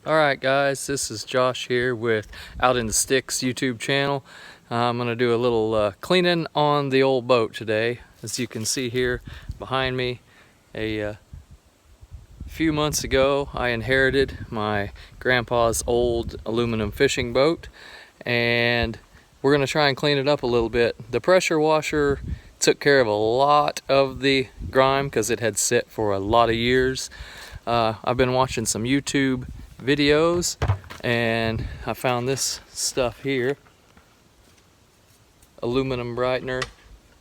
Alright guys, this is Josh here with Out in the Sticks YouTube channel. I'm going to do a little cleaning on the old boat today. As you can see here behind me, a few months ago I inherited my grandpa's old aluminum fishing boat, and we're going to try and clean it up a little bit. The pressure washer took care of a lot of the grime because it had sit for a lot of years. I've been watching some YouTube videos and I found this stuff here, aluminum brightener,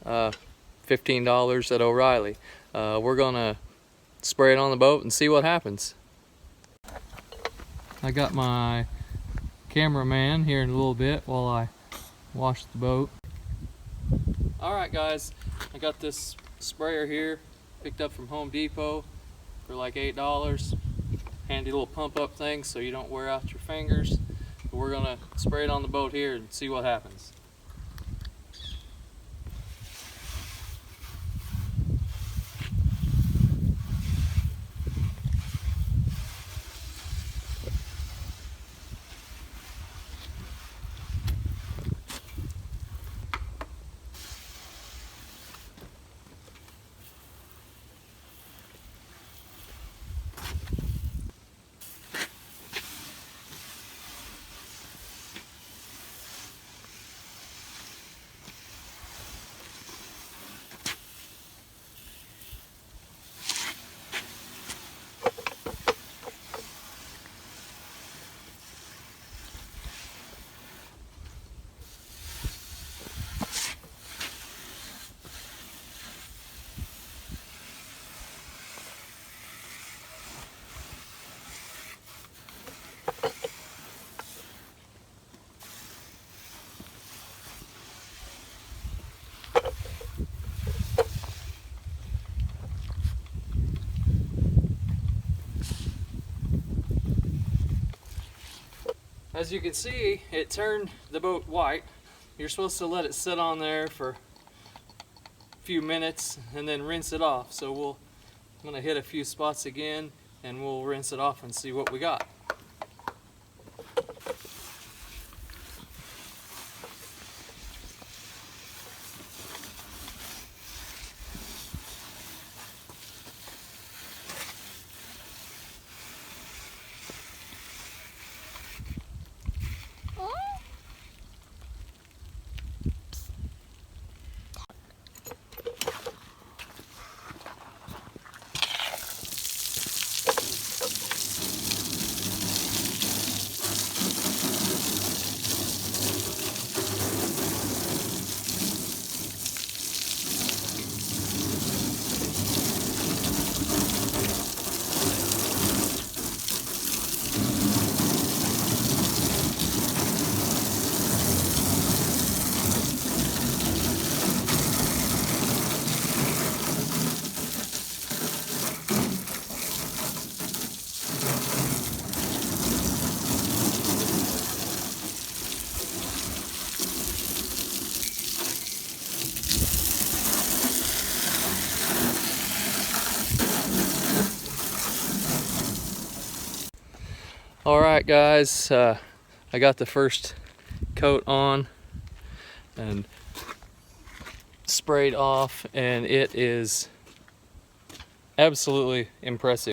$15 at O'Reilly. We're gonna spray it on the boat and see what happens. I got my cameraman here in a little bit while I wash the boat. Alright guys, I got this sprayer here, picked up from Home Depot for like $8. Handy little pump up thing so you don't wear out your fingers. But we're gonna spray it on the boat here and see what happens. As you can see, it turned the boat white. You're supposed to let it sit on there for a few minutes and then rinse it off. So I'm gonna hit a few spots again and we'll rinse it off and see what we got. Alright guys, I got the first coat on and sprayed off, and it is absolutely impressive.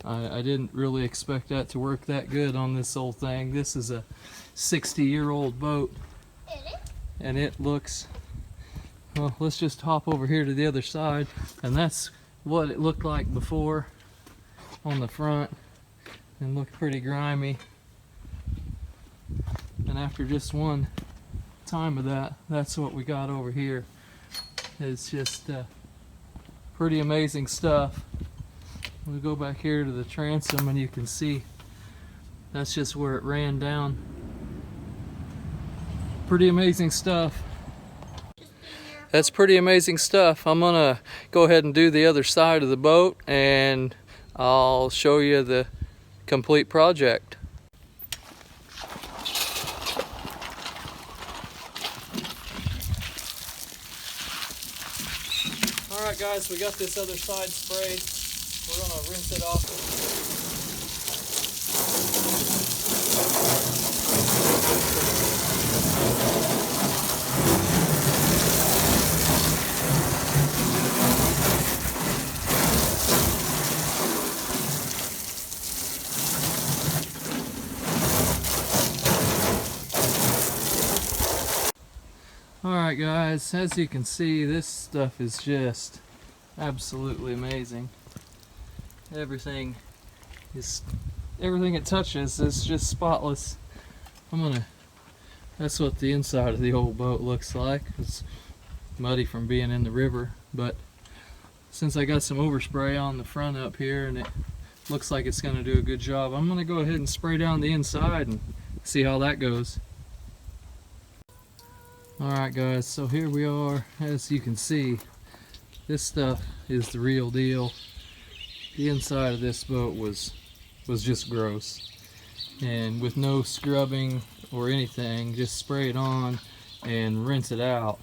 I didn't really expect that to work that good on this old thing. This is a 60-year-old boat and it looks, well, let's just hop over here to the other side, and that's what it looked like before on the front. And look pretty grimy, and after just one time of that, that's what we got over here. It's just pretty amazing stuff. We'll go back here to the transom and you can see that's just where it ran down. Pretty amazing stuff. That's pretty amazing stuff. I'm gonna go ahead and do the other side of the boat and I'll show you the complete project. Alright guys, we got this other side sprayed. We're going to rinse it off. Alright guys, as you can see, this stuff is just absolutely amazing. Everything it touches is just spotless. That's what the inside of the old boat looks like. It's muddy from being in the river, but since I got some overspray on the front up here and it looks like it's going to do a good job, I'm going to go ahead and spray down the inside and see how that goes. Alright guys, so here we are. As you can see, this stuff is the real deal. The inside of this boat was just gross, and with no scrubbing or anything, just spray it on and rinse it out.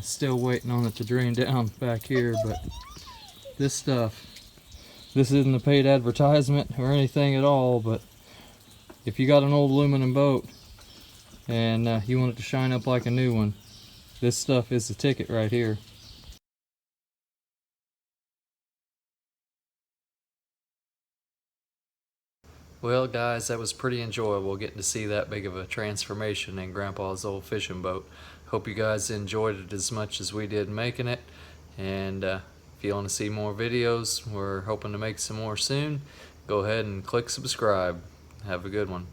Still waiting on it to drain down back here, but this isn't a paid advertisement or anything at all, but if you got an old aluminum boat and you want it to shine up like a new one, this stuff is the ticket right here. Well guys, that was pretty enjoyable getting to see that big of a transformation in Grandpa's old fishing boat. Hope you guys enjoyed it as much as we did making it, and if you want to see more videos, we're hoping to make some more soon. Go ahead and click subscribe. Have a good one.